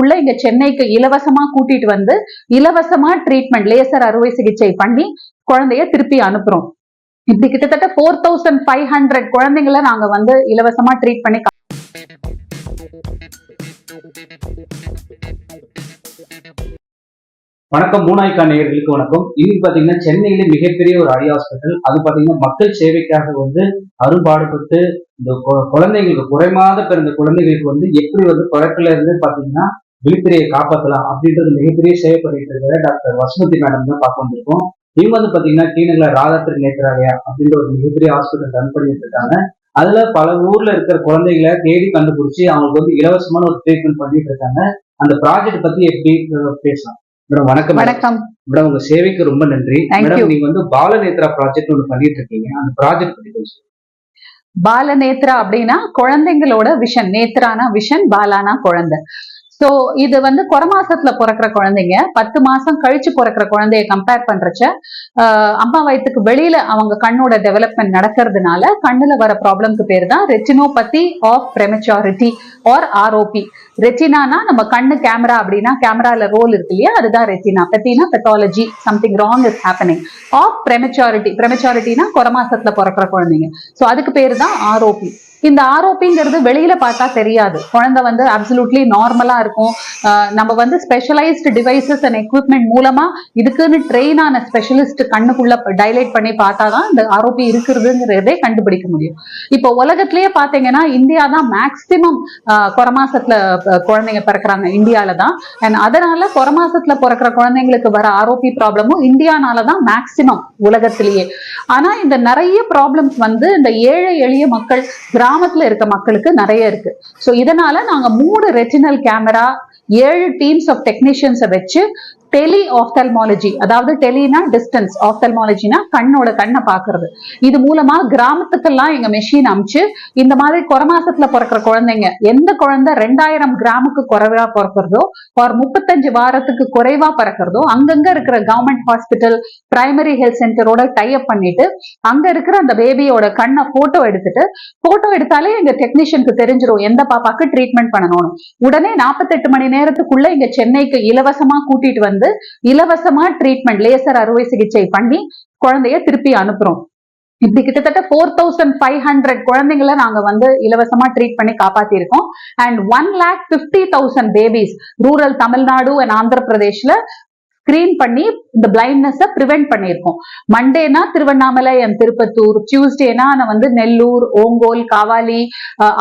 நேரத்துக்குள்ள இங்க சென்னைக்கு இலவசமா கூட்டிட்டு வந்து இலவசமா ட்ரீட்மெண்ட் லேசர் அறுவை சிகிச்சை பண்ணி குழந்தைய திருப்பி அனுப்புறோம். இப்படி கிட்டத்தட்ட 4500 குழந்தைங்களை நாங்க வந்து இலவசமா ட்ரீட் பண்ணி. வணக்கம். மூணாய்க்கா நேயர்களுக்கு வணக்கம். இன்னைக்கு பாத்தீங்கன்னா சென்னையில மிகப்பெரிய ஒரு ஐ ஹாஸ்பிட்டல். அது பாத்தீங்கன்னா மக்கள் சேவைக்காக வந்து அரும்பாடுபட்டு இந்த குழந்தைங்களுக்கு குறைமாத பிறந்த குழந்தைகளுக்கு வந்து எப்படி வந்து குழப்பில இருந்து பாத்தீங்கன்னா விழித்திரையை காப்பாற்றலாம் அப்படின்றது மிகப்பெரிய சேவை பண்ணிட்டு இருக்கிற டாக்டர் வசுமதி மேடம் தான் பார்க்க வந்திருக்கோம். இவங்க வந்து பாத்தீங்கன்னா கீழே ராதாத்திரி நேத்ராலயா அப்படின்ற ஒரு மிகப்பெரிய ஹாஸ்பிட்டல் ரன் பண்ணிட்டு இருக்காங்க. அதுல பல ஊர்ல இருக்கிற குழந்தைகளை தேடி கண்டுபிடிச்சு அவங்களுக்கு வந்து இலவசமான ஒரு ட்ரீட்மெண்ட் பண்ணிட்டு இருக்காங்க. அந்த ப்ராஜெக்ட் பத்தி எப்படி பேசலாம்? மேடம் வணக்கம். வணக்கம் மேடம், உங்க சேவைக்கு ரொம்ப நன்றி. மேடம், நீங்க வந்து பாலநேத்ரா ப்ராஜெக்ட் ஒன்று பண்ணிட்டு இருக்கீங்க. அந்த ப்ராஜெக்ட் பத்தி பேசுங்க. பாலநேத்ரா அப்படின்னா குழந்தைங்களோட விஷன். நேத்ரானா விஷன், பாலானா குழந்தை. சோ இது வந்து குறமாசத்துல பிறக்கிற குழந்தைங்க 10 மாசம் கழிச்சு பிறக்கிற குழந்தைய கம்பேர் பண்றச்ச அம்மா வயிற்றுக்கு வெளியில அவங்க கண்ணோட டெவலப்மெண்ட் நடக்கிறதுனால கண்ணுல வர ப்ராப்ளம்க்கு பேர் தான் retinopathy of prematurity or ROP. ரெட்டினானா நம்ம கண்ணு கேமரா அப்படின்னா கேமரால ரோல் இருக்கு இல்லையா, அதுதான் ரெட்டினா. பெத்தினா pathology, something wrong is happening. Of prematurity, பிரமெச்சூரிட்டினா குறமாசத்துல பிறக்கிற குழந்தைங்க. சோ அதுக்கு பேரு தான் ஆர்ஓபி. இந்த ஆர்ஓபிங்கிறது வெளியில பார்த்தா தெரியாது. குழந்தை வந்து அப்சல்யூட்லி நார்மலா இருக்கும். நம்ம வந்து ஸ்பெஷலைஸ்டு டிவைசஸ் அண்ட் எக்யூப்மெண்ட் மூலமா இதுக்குன்னு ட்ரெயின் ஆன ஸ்பெஷலிஸ்ட் கண்ணுக்குள்ள டைலைட் பண்ணி பார்த்தாதான் இந்த ஆர்ஓபி இருக்குறதுங்கிறதே கண்டுபிடிக்க முடியும். இப்போ உலகத்திலேயே பாத்தீங்கன்னா இந்தியா தான் மேக்சிமம் குறமாசத்துல குழந்தைங்க பிறக்கிறாங்க, இந்தியால தான். அண்ட் அதனால குறமாசத்துல பிறக்கிற குழந்தைங்களுக்கு வர ஆர்ஓபி ப்ராப்ளமும் இந்தியானாலதான் மேக்சிமம் உலகத்திலேயே. ஆனா இந்த நிறைய ப்ராப்ளம்ஸ் வந்து இந்த ஏழை எளிய மக்கள், கிராமத்துல இருக்க மக்களுக்கு நிறைய இருக்கு. சோ இதனால நாங்க 3 ரெட்டினல் கேமரா, 7 டீம்ஸ் ஆஃப் டெக்னீஷியன்ஸை வச்சு டெலி ஆப்தல்மாலஜி, அதாவது டெலினா டிஸ்டன்ஸ், ஆப்தல்மாலஜினா கண்ணை பாக்குறது. இது மூலமா கிராமத்துக்கெல்லாம் எங்க மெஷின் அமிச்சு இந்த மாதிரி குறமாசத்துல பிறக்கிற குழந்தைங்க, எந்த குழந்தை 2000 கிராமுக்கு குறைவா பிறக்கிறதோ ஒரு 35 வாரத்துக்கு குறைவா பிறக்கிறதோ அங்கங்க இருக்கிற கவர்மெண்ட் ஹாஸ்பிட்டல், பிரைமரி ஹெல்த் சென்டரோட டைப் பண்ணிட்டு அங்க இருக்கிற அந்த பேபியோட கண்ணை போட்டோ எடுத்தாலே எங்க டெக்னீஷியனுக்கு தெரிஞ்சிடும் எந்த பாப்பாக்கு ட்ரீட்மெண்ட் பண்ணணும். உடனே 48 மணி நேரத்துக்குள்ள இங்க சென்னைக்கு இலவசமா கூட்டிட்டு வந்து இலவசமா ட்ரீட்மெண்ட் லேசர் அறுவை சிகிச்சை பண்ணி குழந்தைய திருப்பி அனுப்புறோம். இப்படி கிட்டத்தட்ட 4500 குழந்தைங்களை நாங்க வந்து இலவசமா ட்ரீட் பண்ணி காப்பாத்தி இருக்கோம். And 1,50,000 babies rural Tamil Nadu and Andhra பிரதேஷ்ல ஸ்கிரீன் பண்ணி இந்த பிளைண்ட்னஸை பிரிவென்ட் பண்ணியிருக்கோம். மண்டேனா திருவண்ணாமலை அண்ட் திருப்பத்தூர், டியூஸ்டேனா வந்து நெல்லூர், ஓங்கோல், காவாலி,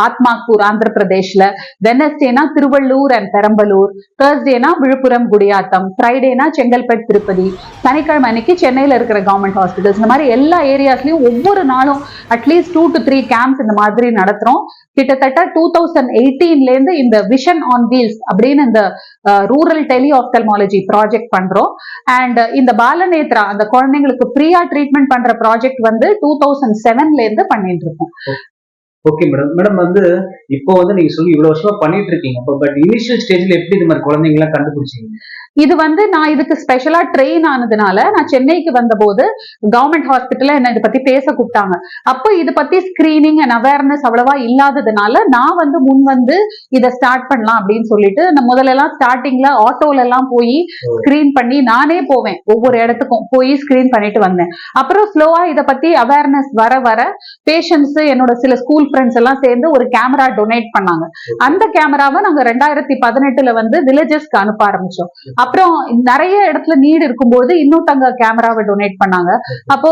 ஆத்மாக்கூர் ஆந்திர பிரதேஷ்ல, வெனஸ்டேனா திருவள்ளூர் அண்ட் பெரம்பலூர், தேர்ஸ்டேனா விழுப்புரம் குடியாத்தம், ஃப்ரைடேனா செங்கல்பட்டு திருப்பதி, சனிக்கிழமை அன்னைக்கு சென்னையில இருக்கிற கவர்மெண்ட் ஹாஸ்பிட்டல்ஸ். இந்த மாதிரி எல்லா ஏரியாஸ்லயும் ஒவ்வொரு நாளும் அட்லீஸ்ட் 2 to 3 கேம்ப்ஸ் இந்த மாதிரி நடத்துறோம். கிட்டத்தட்ட 2018ல இருந்து இந்த விஷன் ஆன் வீல்ஸ் அப்படின்னு இந்த ரூரல் டெலி ஆப்தல்மாலஜி ப்ராஜெக்ட் பண்றோம். அண்ட் இந்த பாலநேத்ரா அந்த குழந்தைங்களுக்கு ஃப்ரீயா ட்ரீட்மெண்ட் பண்ற ப்ராஜெக்ட் வந்து 2007ல இருந்து பண்ணிட்டு இருக்கோம். Okay madam. மேடம் வந்து இப்போ வந்து நீங்க சொல்லி இவ்வளவு வருஷமா பண்ணிட்டு இருக்கீங்க. பட் இனிஷியல் ஸ்டேஜ்ல எப்படி இந்த மாதிரி குழந்தைங்க எல்லாம் கண்டுபிடிச்சீங்க? இது வந்து நான் இதுக்கு ஸ்பெஷலா ட்ரெயின் ஆனதுனால நான் சென்னைக்கு வந்த போது கவர்மெண்ட் ஹாஸ்பிட்டல்ல என்ன இதை பத்தி பேச கூப்பிட்டாங்க. அப்போ இதை பத்தி ஸ்கிரீனிங் அண்ட் அவேர்னஸ் அவ்வளவா இல்லாததுனால நான் வந்து முன் வந்து இதை ஸ்டார்ட் பண்ணலாம் அப்படின்னு சொல்லிட்டு முதல்ல எல்லாம் ஸ்டார்டிங்ல ஆட்டோல எல்லாம் போய் ஸ்கிரீன் பண்ணி நானே போவேன், ஒவ்வொரு இடத்துக்கும் போய் ஸ்கிரீன் பண்ணிட்டு வந்தேன். அப்புறம் ஸ்லோவா இதை பத்தி அவேர்னஸ் வர வர பேஷண்ட்ஸ், என்னோட சில ஸ்கூல் ஃப்ரெண்ட்ஸ் எல்லாம் சேர்ந்து ஒரு கேமரா டொனேட் பண்ணாங்க. அந்த கேமராவை நாங்க 2018ல வந்து வில்லேஜஸ்க்கு அனுப்ப ஆரம்பிச்சோம். அப்புறம் நிறைய இடத்துல நீட் இருக்கும்போது இன்னொருத்தங்க கேமராவை டொனேட் பண்ணாங்க. அப்போ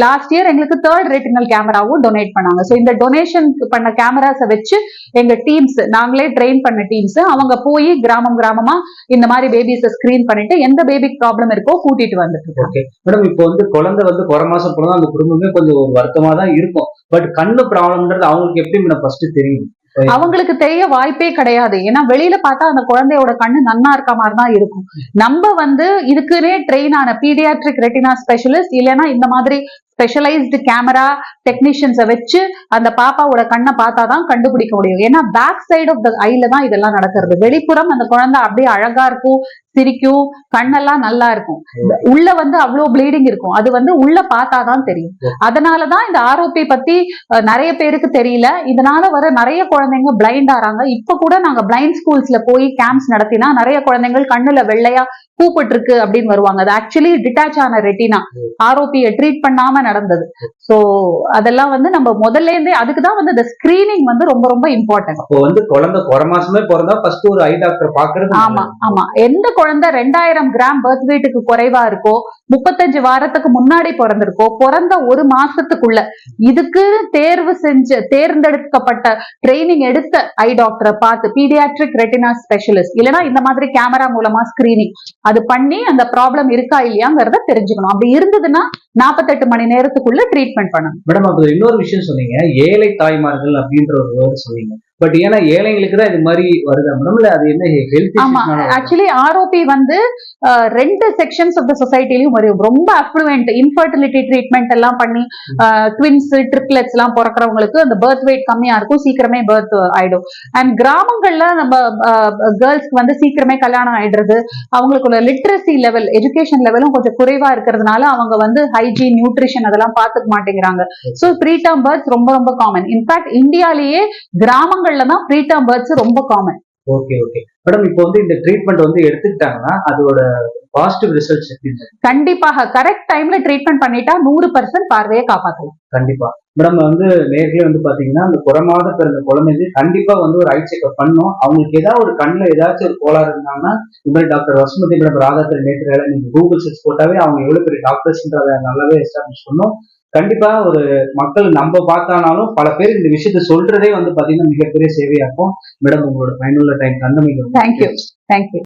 லாஸ்ட் இயர் எங்களுக்கு 3rd ரெட்டினல் கேமராவும் டொனேட் பண்ணாங்க. சோ இந்த டொனேஷன் பண்ண கேமராஸை வச்சு எங்க டீம்ஸ், நாங்களே ட்ரெயின் பண்ண டீம்ஸ், அவங்க போய் கிராமமா இந்த மாதிரி பேபிஸை ஸ்கிரீன் பண்ணிட்டு எந்த பேபிக்கு ப்ராப்ளம் இருக்கோ கூட்டிட்டு வந்துட்டு இருக்காங்க. மேடம், இப்போ வந்து குழந்தை வந்து குறமாசம் போனா அந்த குடும்பமே கொஞ்சம் ஒரு வருத்தமா தான் இருக்கும். பட் கண்ணு ப்ராப்ளம்ன்றது அவங்களுக்கு எப்படி மேடம் ஃபர்ஸ்ட் தெரியும்? அவங்களுக்கு தெரிய வாய்ப்பே கிடையாது. ஏன்னா வெளியில பார்த்தா அந்த குழந்தையோட கண்ணு நன்னா இருக்க மாதிரி தான் இருக்கும். நம்ம வந்து இதுக்குன்னே ட்ரெயின் ஆன பீடியாட்ரிக் ரெட்டினா ஸ்பெஷலிஸ்ட் இல்லைன்னா இந்த மாதிரி ஸ்பெஷலைஸ்டு கேமரா டெக்னீஷியன்ஸை வச்சு அந்த பாப்பாவோட கண்ணை பார்த்தாதான் கண்டுபிடிக்க முடியும். ஏன்னா பேக் சைடு ஆஃப் த ஐல தான் இதெல்லாம் நடக்கிறது. வெளிப்புறம் அந்த குழந்தை அப்படியே அழகா இருக்கும், சிரிக்கும், கண்ணெல்லாம் நல்லா இருக்கும், உள்ள வந்து அவ்வளவு ப்ளீடிங் இருக்கும். அது வந்து உள்ள பார்த்தாதான் தெரியும். அதனாலதான் இந்த ஆர்ஓபி பத்தி நிறைய பேருக்கு தெரியல. இதனால வர நிறைய குழந்தைங்க பிளைண்ட் ஆறாங்க. இப்ப கூட நாங்க பிளைண்ட் ஸ்கூல்ஸ்ல போய் கேம்ப்ஸ் நடத்தினா நிறைய குழந்தைகள் கண்ணுல வெள்ளையா பூப்பட்டு இருக்கு அப்படின்னு வருவாங்க. அது ஆக்சுவலி டிட்டாச் ஆன ரெட்டினா, ஆர்ஓபியை ட்ரீட் பண்ணாம நடந்தது. சோ அதெல்லாம் வந்து நம்ம முதல்ல இருந்தே அதுக்குதான் வந்து இந்த ஸ்கிரீனிங் வந்து ரொம்ப ரொம்ப இம்பார்ட்டன்ட். இப்போ வந்து குழந்தை குறை மாசமே பிறந்தா ஃபர்ஸ்ட் ஒரு ஐ டாக்டர் பாக்குறது. ஆமா ஆமா. எந்த குழந்தை 2000 கிராம் பர்த் வெயிட்டுக்கு குறைவா இருக்கோ, 35 வாரத்துக்கு முன்னாடி பிறந்திருக்கோ, பிறந்த ஒரு மாசத்துக்குள்ள இதுக்கு தேர்ந்தெடுக்கப்பட்ட ட்ரைனிங் எடுத்த ஐ டாக்டரை பார்த்து, பீடியாட்ரிக் ரெட்டினா ஸ்பெஷலிஸ்ட் இல்லைன்னா இந்த மாதிரி கேமரா மூலமா ஸ்கிரீனிங் அது பண்ணி அந்த ப்ராப்ளம் இருக்கா இல்லையாங்கிறத தெரிஞ்சுக்கணும். அப்படி இருந்ததுன்னா 48 மணி நேரத்துக்குள்ள ட்ரீட்மெண்ட் பண்ணணும். மேடம், அப்ப இன்னொரு விஷயம் சொன்னீங்க, ஏழை தாய்மார்கள் அப்படின்ற ஒரு வேர்டு சொன்னீங்க. பட் ஏன்னா ஏழைங்களுக்கு தான் இது மாதிரி வருதா மேடம், இல்ல அது என்ன ஹெல்த்? ஆமா, ஆக்சுவலி ஆர்ஓபி வந்து 2 செக்ஷன்ஸ் ஆஃப் த சொசைட்டிலயும் வரும். ரொம்ப அஃப்ளூயன்ட் இன்ஃபர்டிலிட்டி ட்ரீட்மெண்ட் எல்லாம் பண்ணி ட்வின்ஸ் ட்ரிப்ளெட்ஸ் எல்லாம் பிறக்கிறவங்களுக்கு அந்த பர்த் வெயிட் கம்மியா இருக்கும், சீக்கிரமே பர்த் ஆயிடும். அண்ட் கிராமங்கள்ல நம்ம கேர்ள்ஸ்க்கு வந்து சீக்கிரமே கல்யாணம் ஆயிடுறது, அவங்களுக்குள்ள லிட்ரஸி லெவல், எஜுகேஷன் லெவலும் கொஞ்சம் குறைவா இருக்கிறதுனால அவங்க வந்து ஹைஜீன் நியூட்ரிஷன் அதெல்லாம் பாத்துக்க மாட்டேங்கிறாங்க. சோ ப்ரீடம் பர்த்ஸ் ரொம்ப ரொம்ப காமன். இன்ஃபேக்ட் இந்தியாலேயே கிராமங்கள்ல தான் ப்ரீடம் பர்த்ஸ் ரொம்ப காமன். ஓகே ஓகே மேடம், இப்போ வந்து இந்த ட்ரீட்மெண்ட் வந்து எடுத்துக்கிட்டாங்கன்னா அதோட பாசிட்டிவ் ரிசல்ட்ஸ் எப்படி? கண்டிப்பாக கரெக்ட் டைம்ல ட்ரீட்மெண்ட் பண்ணிட்டா 100% பார்வையை காப்பாற்றலாம். கண்டிப்பா மேடம், வந்து நேர்லயே வந்து பாத்தீங்கன்னா அந்த குறமாத பிறந்த குழந்தைங்க கண்டிப்பா வந்து ஒரு ஐ செக்அப் பண்ணும். அவங்களுக்கு ஏதாவது ஒரு கண்ணுல ஏதாச்சும் ஒரு கோளாறு இருந்தாங்கன்னா இந்த மாதிரி டாக்டர் வசுமதி மேடம் ராதாத்திரி நேத்ரா நீங்க கூகுள் சர்ச் போட்டாவே அவங்க எவ்வளவு பெரிய டாக்டர்ஸ்ன்றத நல்லாவே எஸ்டாப்ளிஷ் பண்ணும். கண்டிப்பா ஒரு மக்கள் நம்ம பார்த்தானாலும் பல பேர் இந்த விஷயத்த சொல்றதே வந்து பாத்தீங்கன்னா மிகப்பெரிய சேவையா இருக்கும். மேடம், உங்களோட பயனுள்ள டைம் தந்தமைக்கு தேங்க்யூ.